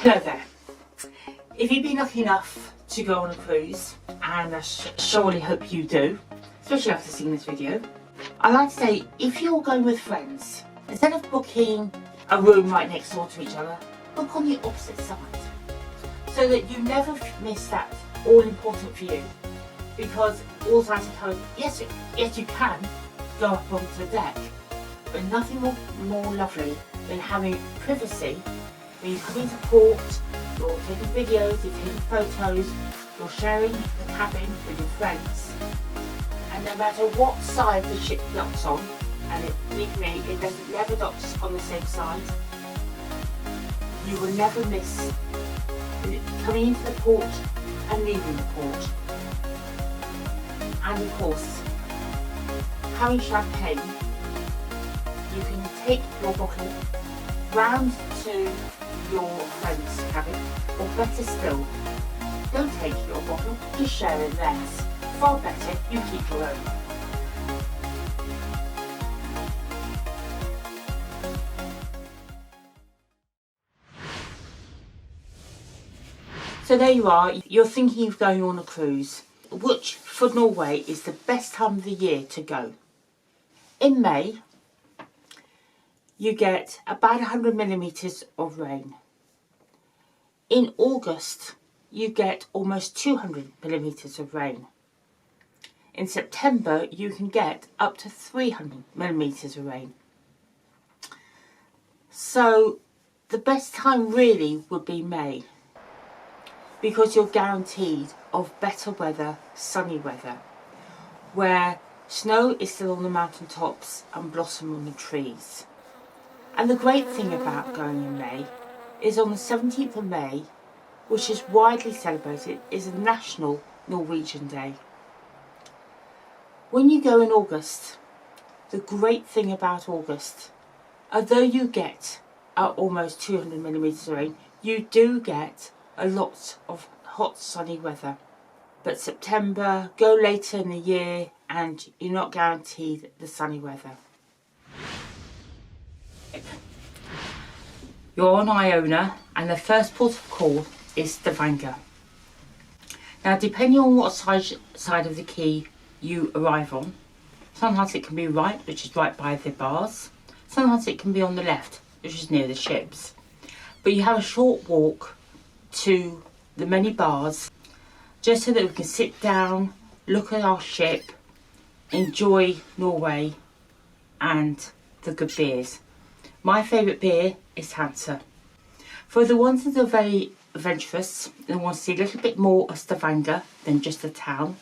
Hello there. If you've been lucky enough to go on a cruise, and I surely hope you do, especially after seeing this video, I'd like to say, if you're going with friends, instead of booking a room right next door to each other, book on the opposite side, so that you never miss that all important for you. Because all sides are covered. Yes, you can go up onto the deck, but nothing more lovely than having privacy. When you come into port, you're taking videos, you're taking photos, you're sharing the cabin with your friends, and no matter what side the ship docks on, and believe me, it never docks on the same side, you will never miss coming into the port and leaving the port. And of course, having champagne, you can take your bottle round to your friend's cabin, or better still, don't take your bottle, just share in theirs. Far better, you keep your own. So there you are, you're thinking of going on a cruise, which for Norway is the best time of the year to go. In May, you get about 100 millimetres of rain. In August, you get almost 200 millimetres of rain. In September, you can get up to 300 millimetres of rain. So the best time really would be May, because you're guaranteed of better weather, sunny weather, where snow is still on the mountain tops and blossom on the trees. And the great thing about going in May is on the 17th of May, which is widely celebrated, is a national Norwegian Day. When you go in August, the great thing about August, although you get almost 200 millimetres of rain, you do get a lot of hot sunny weather. But September, go later in the year and you're not guaranteed the sunny weather. You're on Iona and the first port of call is Stavanger. Now, depending on what side of the quay you arrive on, sometimes it can be right, which is right by the bars. Sometimes it can be on the left, which is near the ships. But you have a short walk to the many bars, just so that we can sit down, look at our ship, enjoy Norway and the good beers. My favourite beer is Hansa. For the ones that are very adventurous and want to see a little bit more of Stavanger than just a town,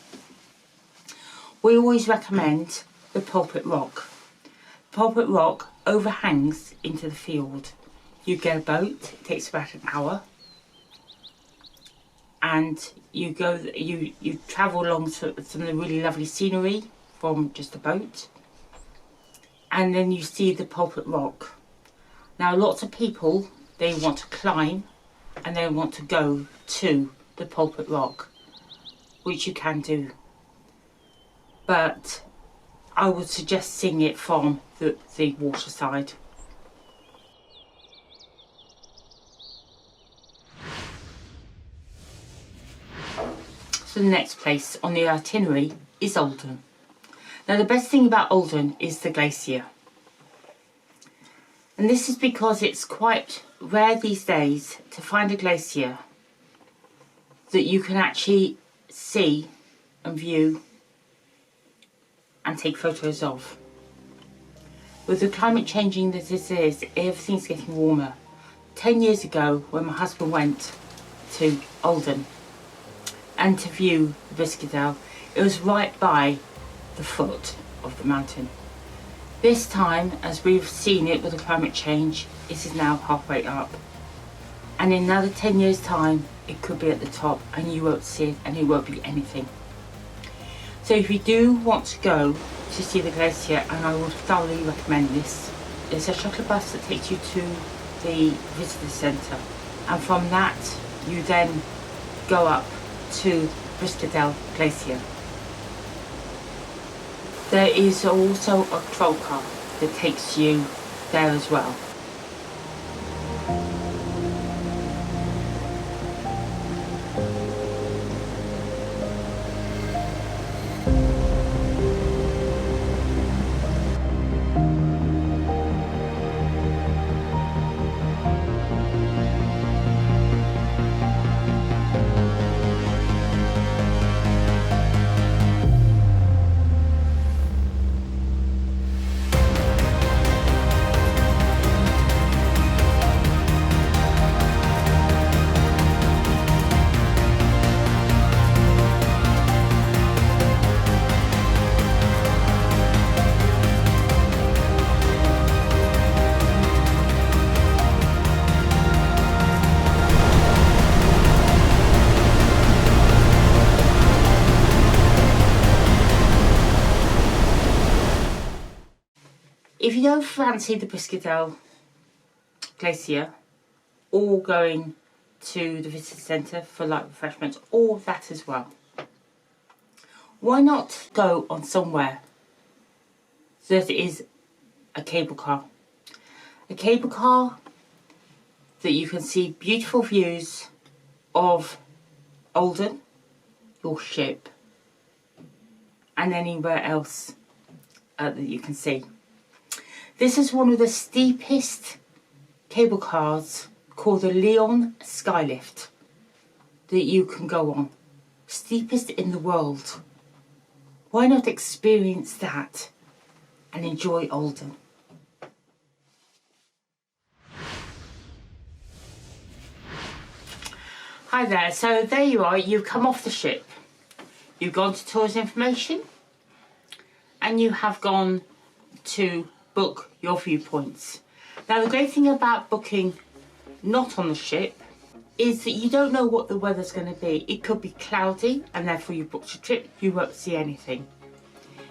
we always recommend the Pulpit Rock. Pulpit Rock overhangs into the field. You get a boat, it takes about an hour, and you travel along some of the really lovely scenery from just a boat, and then you see the Pulpit Rock. Now, lots of people, they want to climb and they want to go to the Pulpit Rock, which you can do, but I would suggest seeing it from the water side. So the next place on the itinerary is Olden. Now, the best thing about Olden is the glacier. And this is because it's quite rare these days to find a glacier that you can actually see and view and take photos of. With the climate changing that it is, everything's getting warmer. 10 years ago, when my husband went to Olden and to view the Viskadal, it was right by the foot of the mountain. This time, as we've seen it with the climate change, it is now halfway up. And in another 10 years' time, it could be at the top and you won't see it and it won't be anything. So if you do want to go to see the glacier, and I would thoroughly recommend this, there's a shuttle bus that takes you to the visitor centre. And from that, you then go up to Viskadal Glacier. There is also a troll car that takes you there as well. either fancy the Briskadale Glacier or going to the visitor centre for light refreshments, or that as well, why not go on somewhere that is a cable car? A cable car that you can see beautiful views of Olden, your ship, and anywhere else that you can see. This is one of the steepest cable cars, called the Leon Skylift, that you can go on. Steepest in the world. Why not experience that and enjoy Olden? Hi there, so there you are, you've come off the ship. You've gone to tours information and you have gone to book your viewpoints. Now the great thing about booking not on the ship is that you don't know what the weather's going to be. It could be cloudy and therefore you booked your trip, you won't see anything.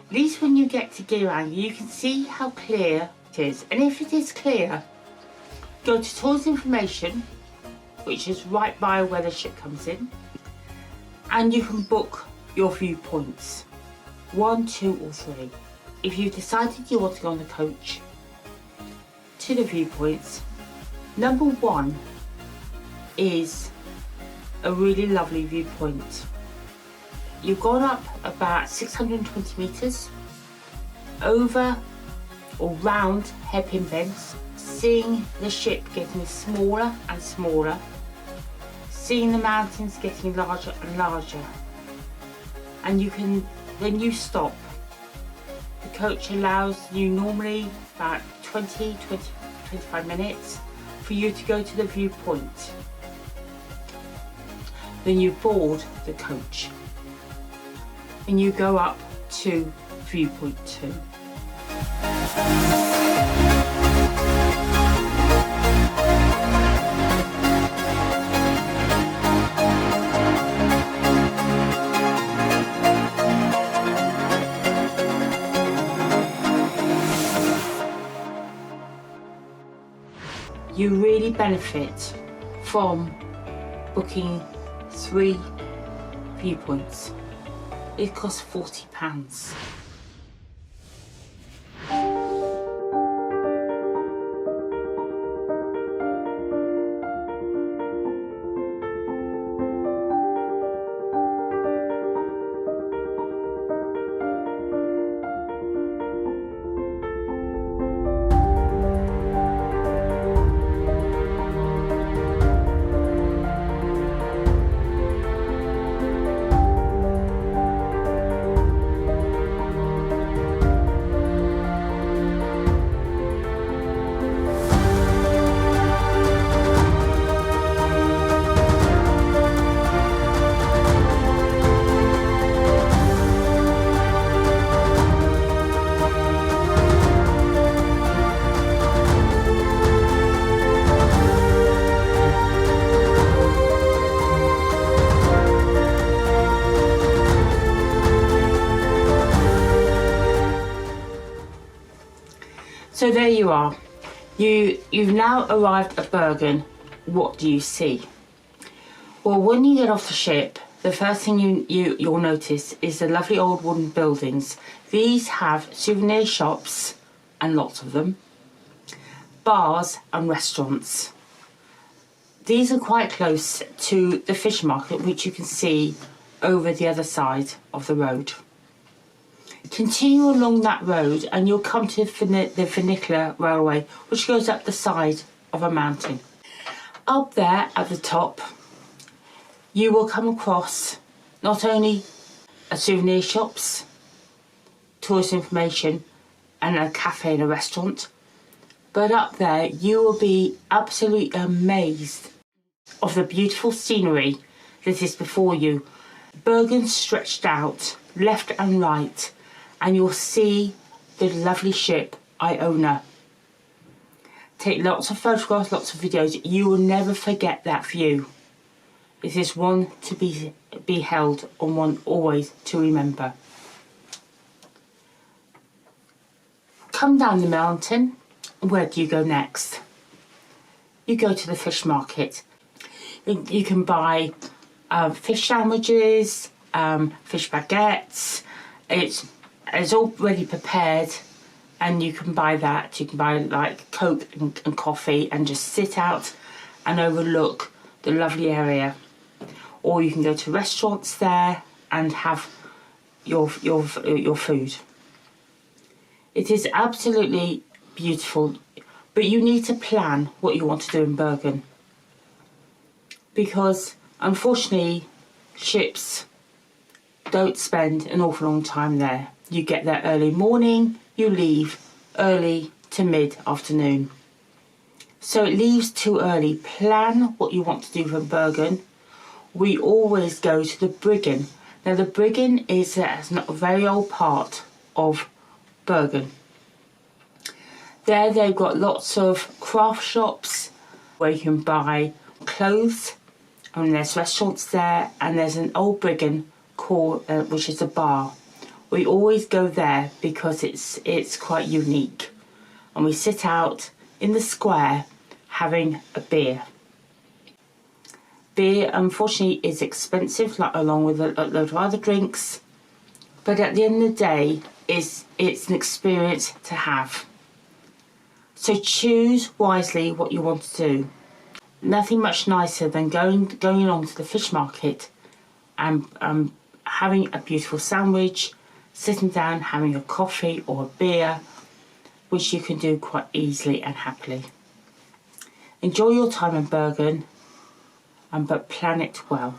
At least when you get to Geiranger you can see how clear it is, and if it is clear, go to tours information, which is right by where the ship comes in, and you can book your viewpoints, 1, 2 or 3. If you've decided you want to go on the coach to the viewpoints, number 1 is a really lovely viewpoint. You've gone up about 620 metres over or round hairpin bends, seeing the ship getting smaller and smaller, seeing the mountains getting larger and larger, and you can, when you stop, the coach allows you normally about 25 minutes for you to go to the viewpoint. Then you board the coach and you go up to viewpoint 2. You really benefit from booking 3 viewpoints. It costs £40. So there you are. You've now arrived at Bergen. What do you see? Well, when you get off the ship, the first thing you'll notice is the lovely old wooden buildings. These have souvenir shops, and lots of them, bars and restaurants. These are quite close to the fish market, which you can see over the other side of the road. Continue along that road and you'll come to the funicular railway, which goes up the side of a mountain. Up there at the top you will come across not only a souvenir shops, tourist information and a cafe and a restaurant, but up there you will be absolutely amazed of the beautiful scenery that is before you. Bergen stretched out left and right, and you'll see the lovely ship Iona. Take lots of photographs, lots of videos. You will never forget that view. It is one to be held and one always to remember. Come down the mountain where do you go next? You go to the fish market. You can buy fish sandwiches, fish baguettes. It's already prepared, and you can buy that. You can buy like Coke and coffee and just sit out and overlook the lovely area. Or you can go to restaurants there and have your food. It is absolutely beautiful, but you need to plan what you want to do in Bergen, because unfortunately ships don't spend an awful long time there. You get there early morning, you leave early to mid-afternoon. So it leaves too early. Plan what you want to do from Bergen. We always go to the Bryggen. Now the Bryggen is a very old part of Bergen. There they've got lots of craft shops where you can buy clothes, and there's restaurants there, and there's an old Bryggen called, which is a bar. We always go there because it's quite unique, and we sit out in the square having a beer. Beer, unfortunately, is expensive, along with a load of other drinks, but at the end of the day, it's an experience to have. So choose wisely what you want to do. Nothing much nicer than going along to the fish market and having a beautiful sandwich, sitting down, having a coffee or a beer, which you can do quite easily and happily. Enjoy your time in Bergen, but plan it well.